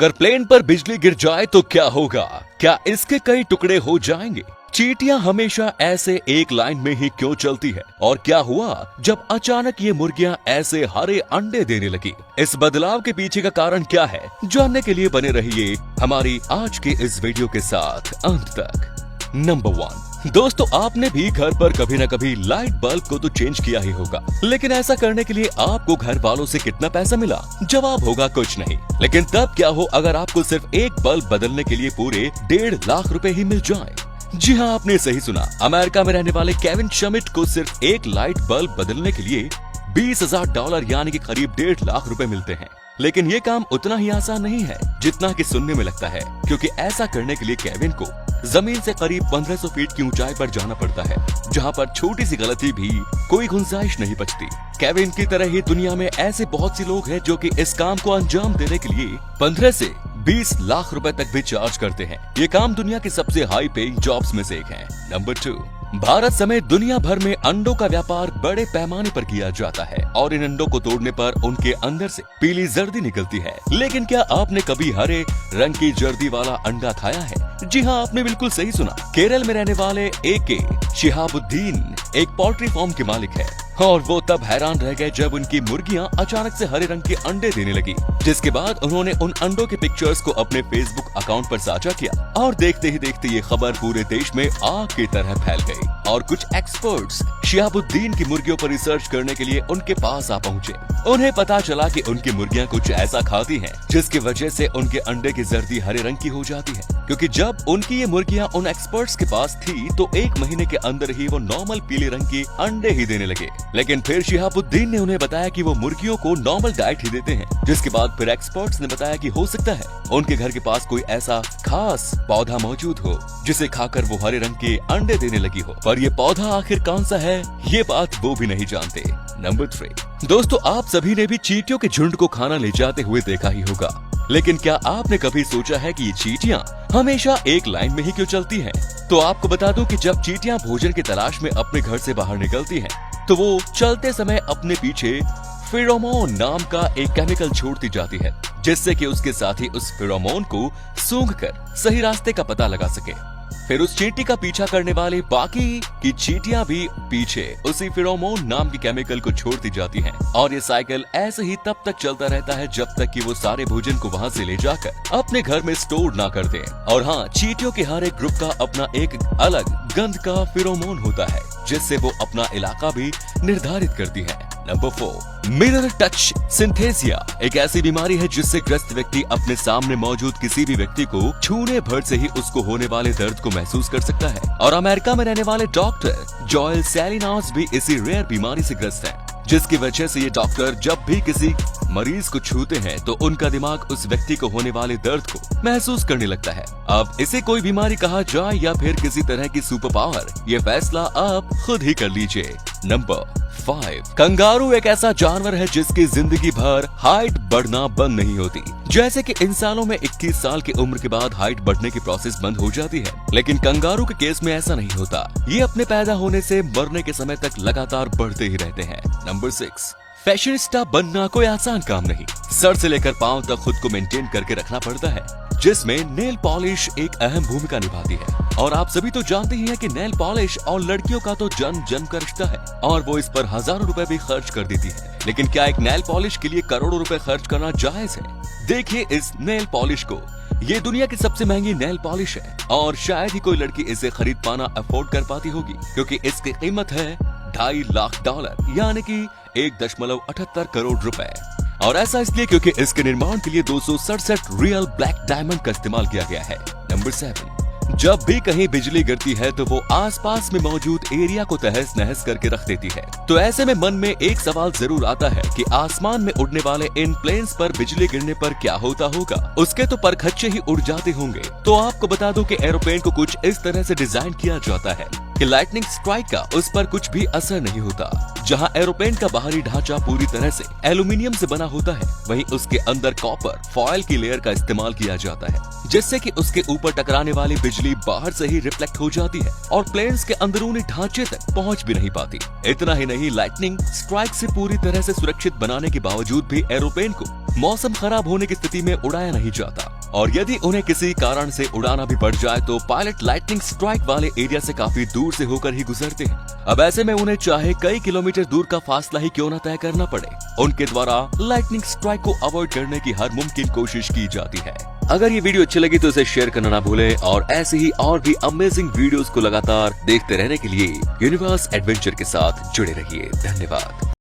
अगर प्लेन पर बिजली गिर जाए तो क्या होगा? क्या इसके कई टुकड़े हो जाएंगे? चींटियां हमेशा ऐसे एक लाइन में ही क्यों चलती है? और क्या हुआ जब अचानक ये मुर्गियां ऐसे हरे अंडे देने लगी? इस बदलाव के पीछे का कारण क्या है? जानने के लिए बने रहिए हमारी आज के इस वीडियो के साथ अंत तक। नंबर 1, दोस्तों आपने भी घर पर कभी न कभी लाइट बल्ब को तो चेंज किया ही होगा, लेकिन ऐसा करने के लिए आपको घर वालों से कितना पैसा मिला? जवाब होगा कुछ नहीं। लेकिन तब क्या हो अगर आपको सिर्फ एक बल्ब बदलने के लिए पूरे 1.5 लाख रुपए ही मिल जाए? जी हाँ, आपने सही सुना। अमेरिका में रहने वाले केविन शमिट को सिर्फ एक लाइट बल्ब बदलने के लिए $20,000 यानी कि करीब 1.5 लाख रुपए मिलते हैं। लेकिन ये काम उतना ही आसान नहीं है जितना कि सुनने में लगता है, क्योंकि ऐसा करने के लिए केविन को जमीन से करीब 1500 फीट की ऊंचाई पर जाना पड़ता है, जहां पर छोटी सी गलती भी कोई गुंजाइश नहीं बचती। केविन की तरह ही दुनिया में ऐसे बहुत से लोग हैं जो कि इस काम को अंजाम देने के लिए 15 से 20 लाख रुपए तक भी चार्ज करते हैं। ये काम दुनिया की सबसे हाई पेइंग जॉब्स में से एक है। नंबर 2, भारत समेत दुनिया भर में अंडों का व्यापार बड़े पैमाने पर किया जाता है और इन अंडों को तोड़ने पर उनके अंदर से पीली जर्दी निकलती है। लेकिन क्या आपने कभी हरे रंग की जर्दी वाला अंडा खाया है? जी हाँ, आपने बिल्कुल सही सुना। केरल में रहने वाले AK शिहाबुद्दीन एक पोल्ट्री फार्म के मालिक है और वो तब हैरान रह गए जब उनकी मुर्गियां अचानक से हरे रंग के अंडे देने लगी, जिसके बाद उन्होंने उन अंडों के पिक्चर्स को अपने फेसबुक अकाउंट पर साझा किया और देखते ही देखते ये खबर पूरे देश में आग की तरह फैल गई और कुछ एक्सपर्ट्स शिहाबुद्दीन की मुर्गियों पर रिसर्च करने के लिए उनके पास आ पहुँचे। उन्हें पता चला कि उनकी मुर्गियां कुछ ऐसा खाती हैं जिसकी वजह से उनके अंडे की जर्दी हरे रंग की हो जाती है। क्योंकि जब उनकी ये मुर्गियां उन एक्सपर्ट्स के पास थी तो 1 महीने के अंदर ही वो नॉर्मल पीले रंग के अंडे ही देने लगे। लेकिन फिर शिहाबुद्दीन ने उन्हें बताया कि वो मुर्गियों को नॉर्मल डाइट ही देते हैं, जिसके बाद फिर एक्सपर्ट्स ने बताया कि हो सकता है उनके घर के पास कोई ऐसा खास पौधा मौजूद हो जिसे खाकर वो हरे रंग के अंडे देने लगी हो। पर ये पौधा आखिर कौन सा है, ये बात वो भी नहीं जानते। नंबर 3, दोस्तों आप सभी ने भी चींटियों के झुंड को खाना ले जाते हुए देखा ही होगा, लेकिन क्या आपने कभी सोचा है कि ये चींटियां हमेशा एक लाइन में ही क्यों चलती हैं? तो आपको बता दूं कि जब चींटियां भोजन की तलाश में अपने घर से बाहर निकलती हैं, तो वो चलते समय अपने पीछे फेरोमोन नाम का एक केमिकल छोड़ती जाती है, जिससे कि उसके साथी उस फेरोमोन को सूंघकर सही रास्ते का पता लगा सके। फिर उस चींटी का पीछा करने वाले बाकी की चींटियां भी पीछे उसी फेरोमोन नाम की केमिकल को छोड़ती जाती हैं और ये साइकिल ऐसे ही तब तक चलता रहता है जब तक कि वो सारे भोजन को वहां से ले जाकर अपने घर में स्टोर ना कर दें। और हाँ, चींटियों के हर एक ग्रुप का अपना एक अलग गंध का फेरोमोन होता है, जिससे वो अपना इलाका भी निर्धारित करती है। नंबर 4, मिरर टच सिंथेसिया एक ऐसी बीमारी है जिससे ग्रस्त व्यक्ति अपने सामने मौजूद किसी भी व्यक्ति को छूने भर से ही उसको होने वाले दर्द को महसूस कर सकता है। और अमेरिका में रहने वाले डॉक्टर जोएल सैलिनास भी इसी रेयर बीमारी से ग्रस्त है, जिसकी वजह से ये डॉक्टर जब भी किसी मरीज को छूते हैं तो उनका दिमाग उस व्यक्ति को होने वाले दर्द को महसूस करने लगता है। अब इसे कोई बीमारी कहा जाए या फिर किसी तरह की सुपर पावर, ये फैसला आप खुद ही कर लीजिए। नंबर 5, कंगारू एक ऐसा जानवर है जिसकी जिंदगी भर हाइट बढ़ना बंद नहीं होती। जैसे कि इंसानों में 21 साल की उम्र के बाद हाइट बढ़ने की प्रोसेस बंद हो जाती है, लेकिन कंगारू के केस में ऐसा नहीं होता। ये अपने पैदा होने से मरने के समय तक लगातार बढ़ते ही रहते हैं। नंबर 6, फैशनिस्टा बनना कोई आसान काम नहीं। सर से लेकर पांव तक खुद को मेंटेन करके रखना पड़ता है, जिसमें नेल पॉलिश एक अहम भूमिका निभाती है। और आप सभी तो जानते ही हैं कि नेल पॉलिश और लड़कियों का तो जन्म का रिश्ता है और वो इस पर हजारों रुपए भी खर्च कर देती है। लेकिन क्या एक नेल पॉलिश के लिए करोड़ों रुपए खर्च करना जायज है? देखिए इस नेल पॉलिश को, ये दुनिया की सबसे महंगी नेल पॉलिश है और शायद ही कोई लड़की इसे खरीद पाना अफोर्ड कर पाती होगी, क्योंकि इसकी कीमत है $2.5 लाख यानी कि 1.78 करोड़ रुपए। और ऐसा इसलिए क्योंकि इसके निर्माण के लिए 267 रियल ब्लैक डायमंड का इस्तेमाल किया गया है। नंबर 7, जब भी कहीं बिजली गिरती है तो वो आसपास में मौजूद एरिया को तहस नहस करके रख देती है। तो ऐसे में मन में एक सवाल जरूर आता है कि आसमान में उड़ने वाले इन प्लेन्स पर बिजली गिरने पर क्या होता होगा? उसके तो परखच्चे ही उड़ जाते होंगे। तो आपको बता दूं कि एरोप्लेन को कुछ इस तरह से डिजाइन किया जाता है कि लाइटनिंग स्ट्राइक का उस पर कुछ भी असर नहीं होता। जहां एरोप्लेन का बाहरी ढांचा पूरी तरह से एल्यूमिनियम से बना होता है, वहीं उसके अंदर कॉपर फॉयल की लेयर का इस्तेमाल किया जाता है, जिससे कि उसके ऊपर टकराने वाली बिजली बाहर से ही रिफ्लेक्ट हो जाती है और प्लेन्स के अंदरूनी ढांचे तक पहुंच भी नहीं पाती। इतना ही नहीं, लाइटनिंग स्ट्राइक से पूरी तरह से सुरक्षित बनाने के बावजूद भी एरोप्लेन को मौसम खराब होने की स्थिति में उड़ाया नहीं जाता, और यदि उन्हें किसी कारण से उड़ाना भी पड़ जाए तो पायलट लाइटनिंग स्ट्राइक वाले एरिया से काफी दूर से होकर ही गुजरते हैं। अब ऐसे में उन्हें चाहे कई किलोमीटर दूर का फासला ही क्यों न तय करना पड़े, उनके द्वारा लाइटनिंग स्ट्राइक को अवॉइड करने की हर मुमकिन कोशिश की जाती है। अगर ये वीडियो अच्छी लगी तो इसे शेयर करना ना भूलें और ऐसे ही और भी अमेजिंग वीडियोस को लगातार देखते रहने के लिए यूनिवर्स एडवेंचर के साथ जुड़े रहिए। धन्यवाद।